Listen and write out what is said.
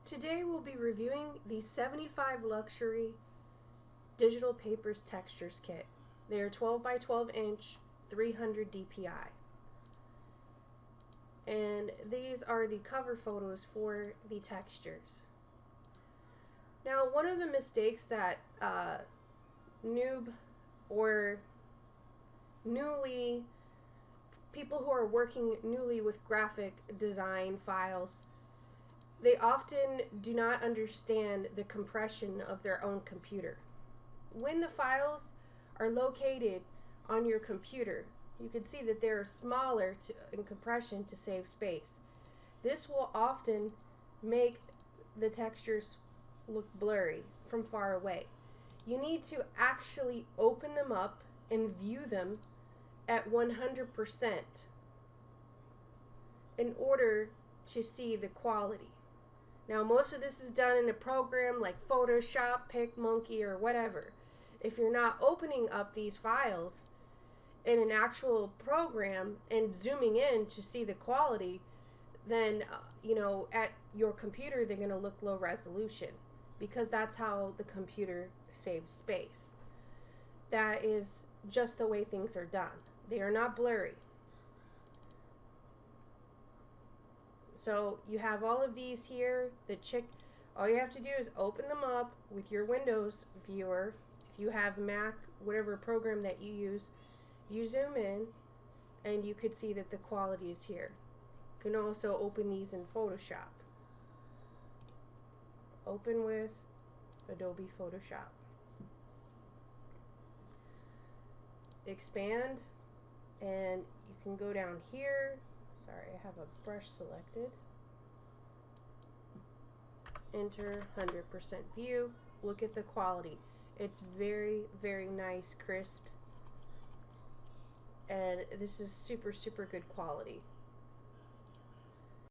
Today we'll be reviewing the 75 Luxury Digital Papers Textures Kit. They are 12 by 12 inch, 300 DPI. And these are the cover photos for the textures. Now, one of the mistakes that people who are working newly with graphic design files, they often do not understand the compression of their own computer. When the files are located on your computer, you can see that they're smaller in compression to save space. This will often make the textures look blurry from far away. You need to actually open them up and view them at 100% in order to see the quality. Now, most of this is done in a program like Photoshop, PicMonkey, or whatever. If you're not opening up these files in an actual program and zooming in to see the quality, then, at your computer, they're going to look low resolution because that's how the computer saves space. That is just the way things are done. They are not blurry. So you have all of these here. All you have to do is open them up with your Windows viewer. If you have Mac, whatever program that you use, you zoom in and you could see that the quality is here. You can also open these in Photoshop. Open with Adobe Photoshop. Expand, and you can go down here. Sorry, I have a brush selected. Enter 100% view. Look at the quality. It's very, very nice, crisp, and this is super, super good quality.